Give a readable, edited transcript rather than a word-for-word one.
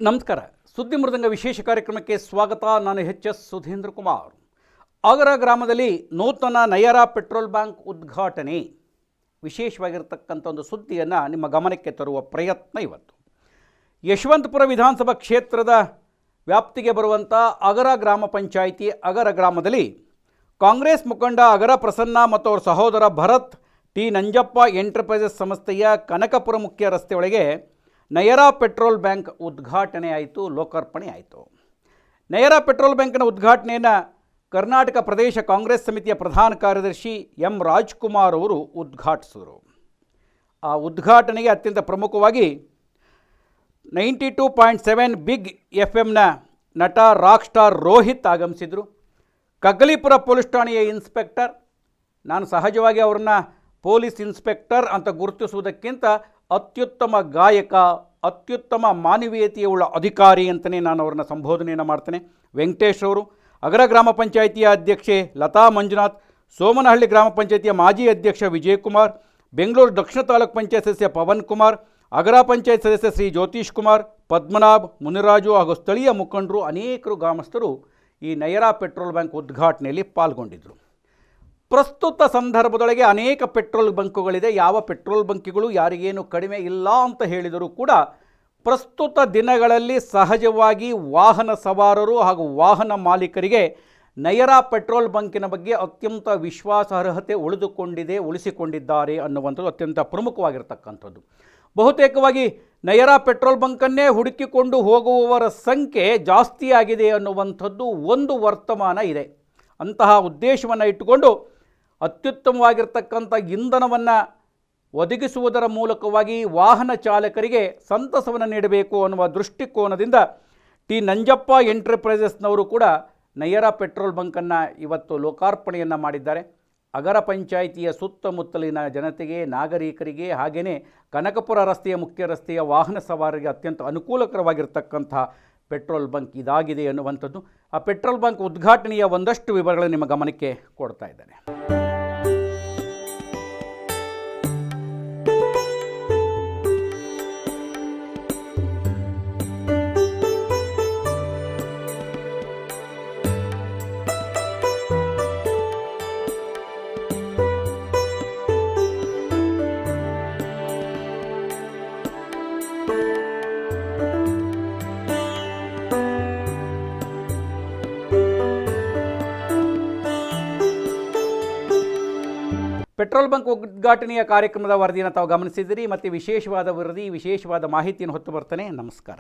ನಮಸ್ಕಾರ. ಸುದ್ದಿ ಮೃದಂಗ ವಿಶೇಷ ಕಾರ್ಯಕ್ರಮಕ್ಕೆ ಸ್ವಾಗತ. ನಾನು ಎಚ್.ಎಸ್. ಸುಧೀಂದ್ರ ಕುಮಾರ್. ಆಗರ ಗ್ರಾಮದಲ್ಲಿ ನೂತನ ನಯರಾ ಪೆಟ್ರೋಲ್ ಬ್ಯಾಂಕ್ ಉದ್ಘಾಟನೆ, ವಿಶೇಷವಾಗಿರ್ತಕ್ಕಂಥ ಒಂದು ಸುದ್ದಿಯನ್ನು ನಿಮ್ಮ ಗಮನಕ್ಕೆ ತರುವ ಪ್ರಯತ್ನ ಇವತ್ತು. ಯಶವಂತಪುರ ವಿಧಾನಸಭಾ ಕ್ಷೇತ್ರದ ವ್ಯಾಪ್ತಿಗೆ ಬರುವಂಥ ಅಗರ ಗ್ರಾಮ ಪಂಚಾಯಿತಿ ಅಗರ ಗ್ರಾಮದಲ್ಲಿ ಕಾಂಗ್ರೆಸ್ ಮುಖಂಡ ಅಗರ ಪ್ರಸನ್ನ ಮತ್ತು ಅವರ ಸಹೋದರ ಭರತ್ ಟಿ ನಂಜಪ್ಪ ಎಂಟರ್ಪ್ರೈಸಸ್ ಸಂಸ್ಥೆಯ ಕನಕಪುರ ಮುಖ್ಯ ರಸ್ತೆಯೊಳಗೆ ನಯರಾ ಪೆಟ್ರೋಲ್ ಬ್ಯಾಂಕ್ ಉದ್ಘಾಟನೆ ಆಯಿತು, ಲೋಕಾರ್ಪಣೆ ಆಯಿತು. ನಯರಾ ಪೆಟ್ರೋಲ್ ಬ್ಯಾಂಕಿನ ಉದ್ಘಾಟನೆಯನ್ನು ಕರ್ನಾಟಕ ಪ್ರದೇಶ ಕಾಂಗ್ರೆಸ್ ಸಮಿತಿಯ ಪ್ರಧಾನ ಕಾರ್ಯದರ್ಶಿ ಎಂ ರಾಜ್ಕುಮಾರ್ ಅವರು ಉದ್ಘಾಟಿಸಿದರು. ಆ ಉದ್ಘಾಟನೆಗೆ ಅತ್ಯಂತ ಪ್ರಮುಖವಾಗಿ 92.7 ಬಿಗ್ FM ನಟ ರಾಕ್ ಸ್ಟಾರ್ ರೋಹಿತ್ ಆಗಮಿಸಿದರು. ಕಗ್ಗಲೀಪುರ ಪೊಲೀಸ್ ಠಾಣೆಯ ಇನ್ಸ್ಪೆಕ್ಟರ್, ನಾನು ಸಹಜವಾಗಿ ಅವರನ್ನ ಪೊಲೀಸ್ ಇನ್ಸ್ಪೆಕ್ಟರ್ ಅಂತ ಗುರುತಿಸುವುದಕ್ಕಿಂತ ಅತ್ಯುತ್ತಮ ಗಾಯಕ, ಅತ್ಯುತ್ತಮ ಮಾನವೀಯತೆಯುಳ್ಳ ಅಧಿಕಾರಿ ಅಂತಲೇ ನಾನು ಅವ್ರನ್ನ ಸಂಬೋಧನೆಯನ್ನು ಮಾಡ್ತೇನೆ. ವೆಂಕಟೇಶ್ ಅವರು, ಅಗರ ಗ್ರಾಮ ಪಂಚಾಯಿತಿಯ ಅಧ್ಯಕ್ಷೆ ಲತಾ ಮಂಜುನಾಥ್, ಸೋಮನಹಳ್ಳಿ ಗ್ರಾಮ ಪಂಚಾಯಿತಿಯ ಮಾಜಿ ಅಧ್ಯಕ್ಷ ವಿಜಯಕುಮಾರ್, ಬೆಂಗಳೂರು ದಕ್ಷಿಣ ತಾಲೂಕು ಪಂಚಾಯತ್ ಸದಸ್ಯ ಪವನ್ ಕುಮಾರ್, ಅಗರ ಪಂಚಾಯತ್ ಸದಸ್ಯ ಶ್ರೀ ಜ್ಯೋತೀಶ್ ಕುಮಾರ್, ಪದ್ಮನಾಭ್, ಮುನಿರಾಜು ಹಾಗೂ ಸ್ಥಳೀಯ ಮುಖಂಡರು, ಅನೇಕರು ಗ್ರಾಮಸ್ಥರು ಈ ನಯರಾ ಪೆಟ್ರೋಲ್ ಬ್ಯಾಂಕ್ ಉದ್ಘಾಟನೆಯಲ್ಲಿ ಪಾಲ್ಗೊಂಡಿದ್ದರು. ಪ್ರಸ್ತುತ ಸಂದರ್ಭದೊಳಗೆ ಅನೇಕ ಪೆಟ್ರೋಲ್ ಬಂಕ್ಗಳಿದೆ. ಯಾವ ಪೆಟ್ರೋಲ್ ಬಂಕ್ಗಳು ಯಾರಿಗೇನು ಕಡಿಮೆ ಇಲ್ಲ ಅಂತ ಹೇಳಿದರೂ ಕೂಡ ಪ್ರಸ್ತುತ ದಿನಗಳಲ್ಲಿ ಸಹಜವಾಗಿ ವಾಹನ ಸವಾರರು ಹಾಗೂ ವಾಹನ ಮಾಲೀಕರಿಗೆ ನಯರಾ ಪೆಟ್ರೋಲ್ ಬಂಕಿನ ಬಗ್ಗೆ ಅತ್ಯಂತ ವಿಶ್ವಾಸಾರ್ಹತೆ ಉಳಿಸಿಕೊಂಡಿದ್ದಾರೆ ಅನ್ನುವಂಥದ್ದು ಅತ್ಯಂತ ಪ್ರಮುಖವಾಗಿರ್ತಕ್ಕಂಥದ್ದು. ಬಹುತೇಕವಾಗಿ ನಯರಾ ಪೆಟ್ರೋಲ್ ಬಂಕನ್ನೇ ಹುಡುಕಿಕೊಂಡು ಹೋಗುವವರ ಸಂಖ್ಯೆ ಜಾಸ್ತಿಯಾಗಿದೆ ಅನ್ನುವಂಥದ್ದು ಒಂದು ವರ್ತಮಾನ ಇದೆ. ಅಂತಹ ಉದ್ದೇಶವನ್ನು ಇಟ್ಟುಕೊಂಡು ಅತ್ಯುತ್ತಮವಾಗಿರ್ತಕ್ಕಂಥ ಇಂಧನವನ್ನು ಒದಗಿಸುವುದರ ಮೂಲಕವಾಗಿ ವಾಹನ ಚಾಲಕರಿಗೆ ಸಂತಸವನ್ನು ನೀಡಬೇಕು ಅನ್ನುವ ದೃಷ್ಟಿಕೋನದಿಂದ ಟಿ ನಂಜಪ್ಪ ಎಂಟರ್ಪ್ರೈಸಸ್ನವರು ಕೂಡ ನಯರಾ ಪೆಟ್ರೋಲ್ ಬಂಕನ್ನು ಇವತ್ತು ಲೋಕಾರ್ಪಣೆಯನ್ನು ಮಾಡಿದ್ದಾರೆ. ಅಗರ ಪಂಚಾಯಿತಿಯ ಸುತ್ತಮುತ್ತಲಿನ ಜನತೆಗೆ, ನಾಗರಿಕರಿಗೆ, ಹಾಗೆಯೇ ಕನಕಪುರ ರಸ್ತೆಯ ಮುಖ್ಯ ರಸ್ತೆಯ ವಾಹನ ಸವಾರರಿಗೆ ಅತ್ಯಂತ ಅನುಕೂಲಕರವಾಗಿರ್ತಕ್ಕಂಥ ಪೆಟ್ರೋಲ್ ಬಂಕ್ ಇದಾಗಿದೆ ಅನ್ನುವಂಥದ್ದು. ಆ ಪೆಟ್ರೋಲ್ ಬಂಕ್ ಉದ್ಘಾಟನೆಯ ಒಂದಷ್ಟು ವಿವರಗಳನ್ನು ನಿಮ್ಮ ಗಮನಕ್ಕೆ ಕೊಡ್ತಾ ಇದ್ದೇನೆ. ಪೆಟ್ರೋಲ್ ಬಂಕ್ ಉದ್ಘಾಟನೆಯ ಕಾರ್ಯಕ್ರಮದ ವರದಿಯನ್ನು ತಾವು ಗಮನಿಸಿದಿರಿ. ಮತ್ತು ವಿಶೇಷವಾದ ವರದಿ, ವಿಶೇಷವಾದ ಮಾಹಿತಿಯನ್ನು ಹೊತ್ತು ಬರ್ತೇನೆ. ನಮಸ್ಕಾರ.